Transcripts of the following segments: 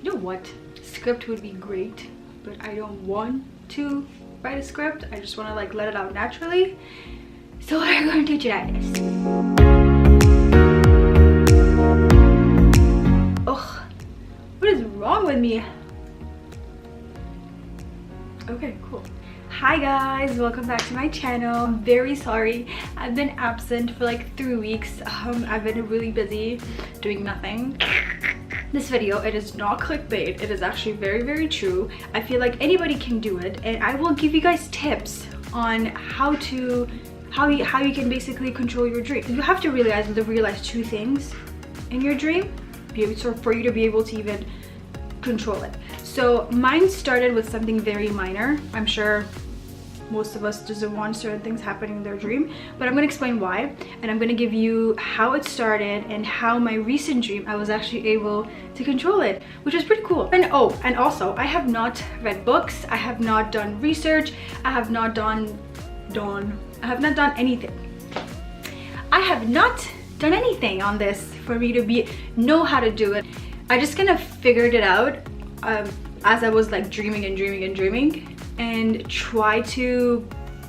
You know what? Script would be great, but I don't want to write a script. I just want to like let it out naturally. So we're going to try this. Ugh, what is wrong with me? Okay, cool. Hi guys, welcome back to my channel. I'm very sorry I've been absent for like 3 weeks. I've been really busy doing nothing. This video, it is not clickbait. It is actually very true. I feel like anybody can do it, and I will give you guys tips on how you can basically control your dream. You have to realize two things in your dream for you to be able to even control it. So mine started with something very minor. I'm sure most of us doesn't want certain things happening in their dream, but I'm going to explain why, and I'm going to give you how it started and how my recent dream I was actually able to control it, which is pretty cool. And also I have not read books, I have not done research, I have not done anything. I have not done anything on this for me to know how to do it. I just kind of figured it out as I was like dreaming and try to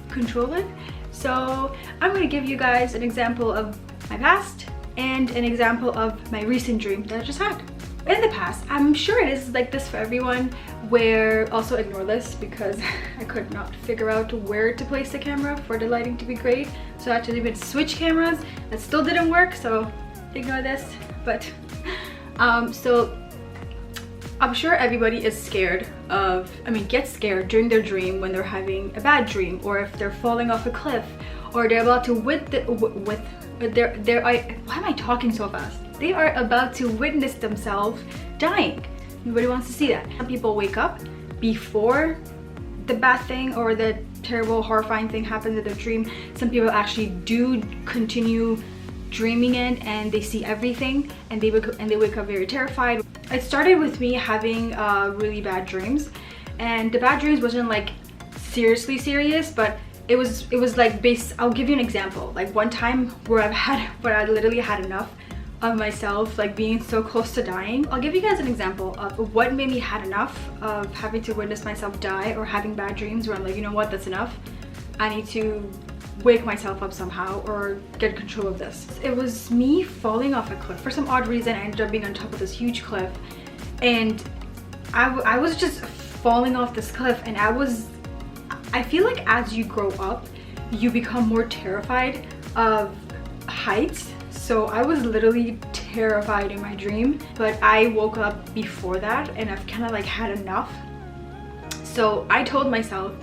control it. So I'm going to give you guys an example of my past and an example of my recent dream that I just had. In the past, I'm sure it is like this for everyone, where also ignore this because I could not figure out where to place the camera for the lighting to be great, so I had to even switch cameras. That still didn't work, so ignore this. But so I'm sure everybody is scared of, gets scared during their dream when they're having a bad dream, or if they're falling off a cliff, or they're about to why am I talking so fast? They are about to witness themselves dying. Nobody wants to see that. Some people wake up before the bad thing or the terrible, horrifying thing happens in their dream. Some people actually do continue dreaming it and they see everything, and they wake up very terrified. It started with me having really bad dreams, and the bad dreams wasn't like seriously serious, but it was like I'll give you an example. Like one time where I literally had enough of myself like being so close to dying. I'll give you guys an example of what made me had enough of having to witness myself die or having bad dreams where I'm like, you know what, that's enough. I need to wake myself up somehow or get control of this. It was me falling off a cliff. For some odd reason, I ended up being on top of this huge cliff, and I was just falling off this cliff, and I feel like as you grow up, you become more terrified of heights. So I was literally terrified in my dream, but I woke up before that and I've kind of like had enough. So I told myself,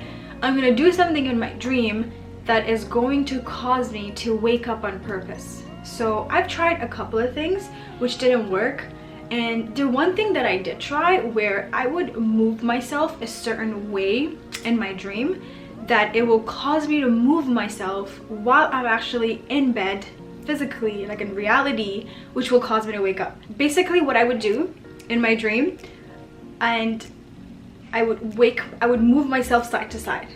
I'm gonna do something in my dream that is going to cause me to wake up on purpose. So I've tried a couple of things which didn't work, and the one thing that I did try, where I would move myself a certain way in my dream that it will cause me to move myself while I'm actually in bed physically, like in reality, which will cause me to wake up. Basically what I would do in my dream, and I would move myself side to side,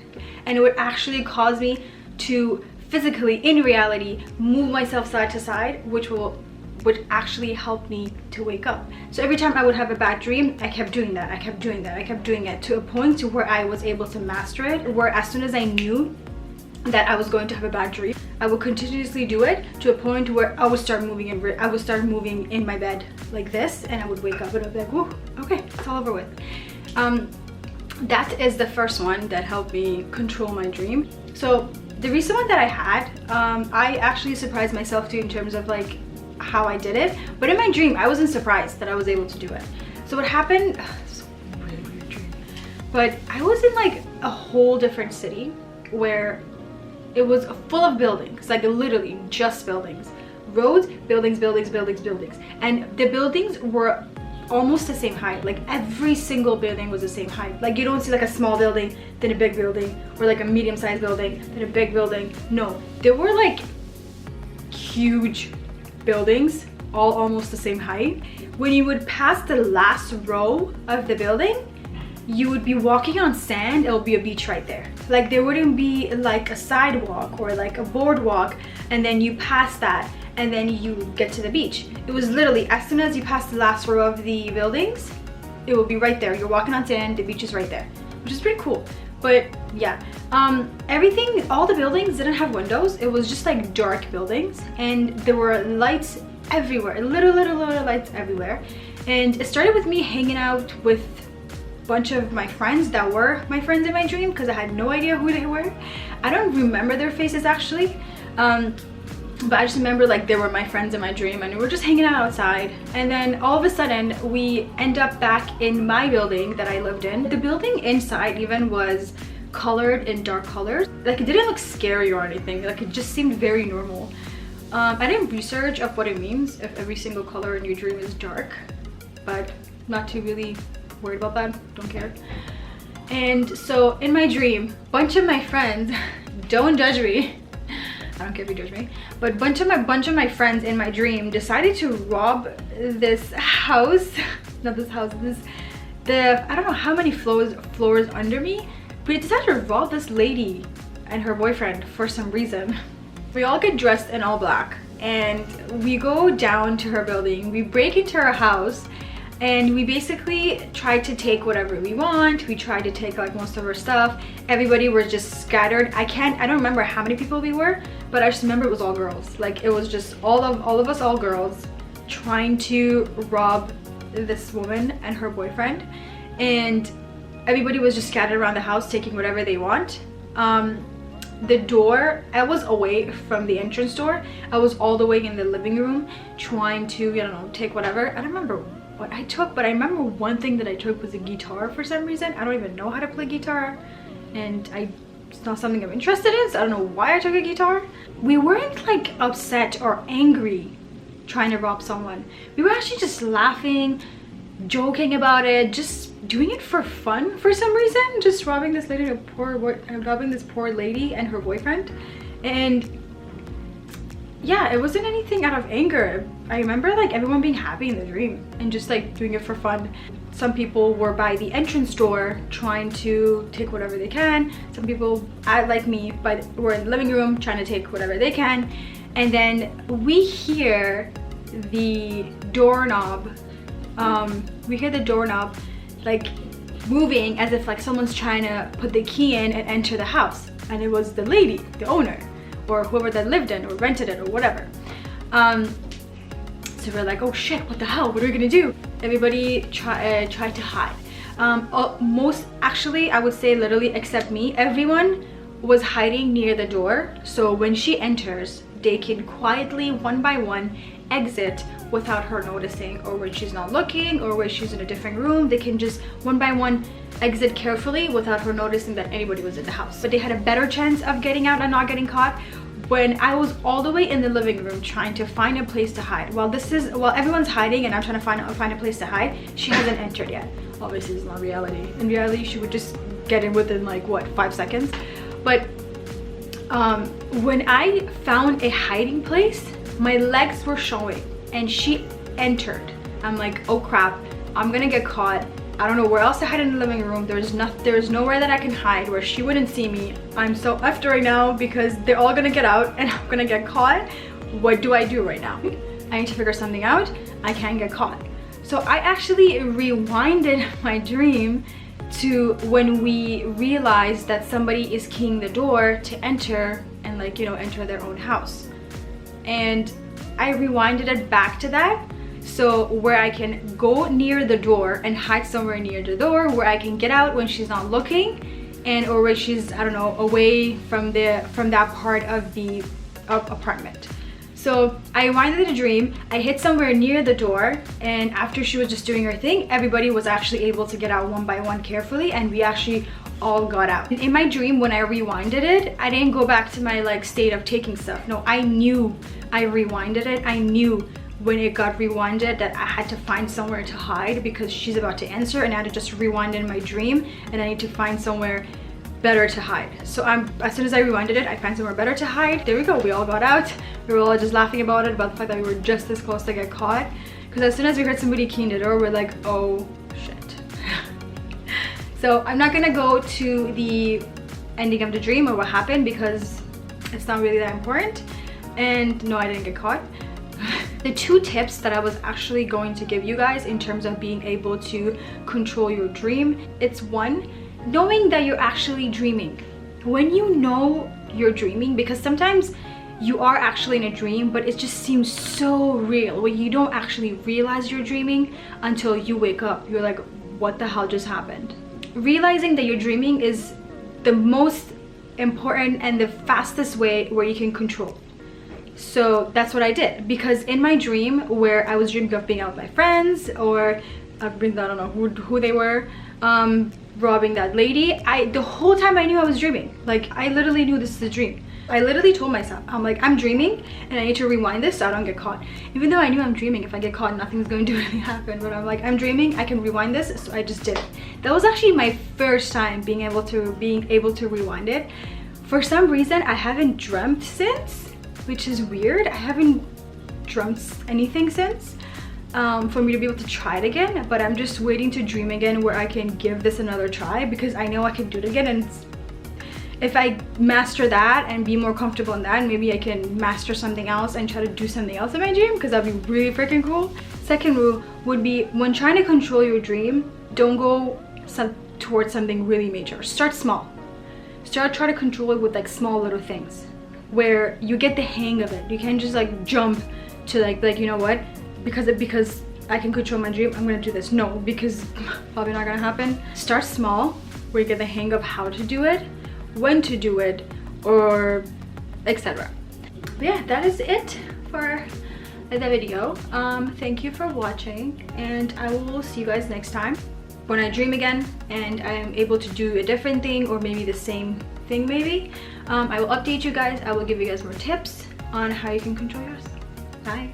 and it would actually cause me to physically in reality move myself side to side, which would actually help me to wake up. So every time I would have a bad dream, I kept doing that, I kept doing it to a point to where I was able to master it, where as soon as I knew that I was going to have a bad dream, I would continuously do it to a point where I would start moving in my bed like this, and I would wake up and I'd be like, whoa, okay, it's all over with. That is the first one that helped me control my dream. So the recent one that I had, I actually surprised myself too in terms of like how I did it, but in my dream I wasn't surprised that I was able to do it. So what happened, it's a really weird dream, but I was in like a whole different city where it was full of buildings, like literally just buildings, roads, buildings, and the buildings were almost the same height. Like every single building was the same height. Like you don't see like a small building then a big building, or like a medium-sized building then a big building. No, there were like huge buildings, all almost the same height. When you would pass the last row of the building, you would be walking on sand. It'll be a beach right there. Like there wouldn't be like a sidewalk or like a boardwalk and then you pass that and then you get to the beach. It was literally as soon as you pass the last row of the buildings, it will be right there. You're walking on sand, the beach is right there, which is pretty cool. But yeah, everything, all the buildings didn't have windows. It was just like dark buildings, and there were lights everywhere, little lights everywhere. And it started with me hanging out with a bunch of my friends that were my friends in my dream, because I had no idea who they were. I don't remember their faces actually, but I just remember like they were my friends in my dream, and we were just hanging out outside. And then all of a sudden we end up back in my building that I lived in. The building inside even was colored in dark colors. Like it didn't look scary or anything, like it just seemed very normal. I didn't research of what it means if every single color in your dream is dark, but not too really worried about that, don't care. And so in my dream, bunch of my friends, don't judge me, I don't care if you judge me, but bunch of my friends in my dream decided to rob this house, not this house, I don't know how many floors under me, but they decided to rob this lady and her boyfriend for some reason. We all get dressed in all black and we go down to her building. We break into her house and we basically try to take whatever we want. We tried to take like most of her stuff. Everybody was just scattered. I don't remember how many people we were, but I just remember it was all girls. Like it was just all of us, all girls, trying to rob this woman and her boyfriend. And everybody was just scattered around the house taking whatever they want. The door, I was away from the entrance door. I was all the way in the living room trying to, I don't know, take whatever. I don't remember what I took, but I remember one thing that I took was a guitar for some reason. I don't even know how to play guitar, and it's not something I'm interested in, so I don't know why I took a guitar. We weren't like upset or angry trying to rob someone. We were actually just laughing, joking about it, just doing it for fun for some reason, just robbing this lady, robbing this poor lady and her boyfriend. And yeah, it wasn't anything out of anger. I remember like everyone being happy in the dream and just like doing it for fun. Some people were by the entrance door trying to take whatever they can. Some people, like me, were in the living room trying to take whatever they can. And then we hear the doorknob, like moving as if like someone's trying to put the key in and enter the house. And it was the lady, the owner, or whoever that lived in or rented it or whatever. So we're like, oh shit, what the hell, what are we gonna do? Everybody tried to hide. Actually I would say literally except me, everyone was hiding near the door. So when she enters, they can quietly, one by one, exit without her noticing, or when she's not looking, or when she's in a different room, they can just one by one exit carefully without her noticing that anybody was in the house. But they had a better chance of getting out and not getting caught when I was all the way in the living room trying to find a place to hide. While everyone's hiding and I'm trying to find a place to hide, she hasn't entered yet. Obviously it's not reality. In reality she would just get in within like what, 5 seconds. But when I found a hiding place, my legs were showing and she entered. I'm like, oh crap, I'm gonna get caught. I don't know where else to hide in the living room. There's nowhere that I can hide where she wouldn't see me. I'm so effed right now because they're all gonna get out and I'm gonna get caught. What do I do right now? I need to figure something out. I can't get caught. So I actually rewinded my dream to when we realized that somebody is keying the door to enter and like, you know, enter their own house. And I rewinded it back to that, so where I can go near the door and hide somewhere near the door where I can get out when she's not looking, and or where she's, I don't know, away from that part of the apartment. So I rewinded the dream, I hid somewhere near the door, and after she was just doing her thing, everybody was actually able to get out one by one carefully, and we actually all got out. In my dream, when I rewinded it, I didn't go back to my like state of taking stuff. No, I knew I rewinded it. I knew when it got rewinded that I had to find somewhere to hide because she's about to answer, and I had to just rewind in my dream, and I need to find somewhere better to hide. So as soon as I rewinded it, I found somewhere better to hide. There we go, we all got out. We were all just laughing about it, about the fact that we were just this close to get caught. Because as soon as we heard somebody keying the door, we're like, oh shit. So I'm not gonna go to the ending of the dream or what happened because it's not really that important. And no, I didn't get caught. The 2 tips that I was actually going to give you guys in terms of being able to control your dream, it's 1, knowing that you're actually dreaming. When you know you're dreaming, because sometimes you are actually in a dream, but it just seems so real when you don't actually realize you're dreaming until you wake up. You're like, what the hell just happened? Realizing that you're dreaming is the most important and the fastest way where you can control. So that's what I did, because in my dream where I was dreaming of being out with my friends, or I don't know who they were, robbing that lady, the whole time I knew I was dreaming. Like, I literally knew this is a dream. I literally told myself, I'm like, I'm dreaming and I need to rewind this so I don't get caught. Even though I knew I'm dreaming, if I get caught, nothing's going to really happen. But I'm like, I'm dreaming, I can rewind this, so I just did it. That was actually my first time being able to rewind it. For some reason, I haven't dreamt since, which is weird. I haven't dreamt anything since. For me to be able to try it again, but I'm just waiting to dream again where I can give this another try, because I know I can do it again. And if I master that and be more comfortable in that, maybe I can master something else and try to do something else in my dream, because that'd be really freaking cool. Second rule would be, when trying to control your dream, don't go towards something really major. Start small. Try to control it with like small little things where you get the hang of it. You can't just like jump to like you know what, because I can control my dream, I'm gonna do this. No, because probably not gonna happen. Start small where you get the hang of how to do it, when to do it, or etc. Yeah, that is it for the video. Thank you for watching, and I will see you guys next time when I dream again and I am able to do a different thing, or maybe the same thing maybe. I will update you guys. I will give you guys more tips on how you can control yours. Bye.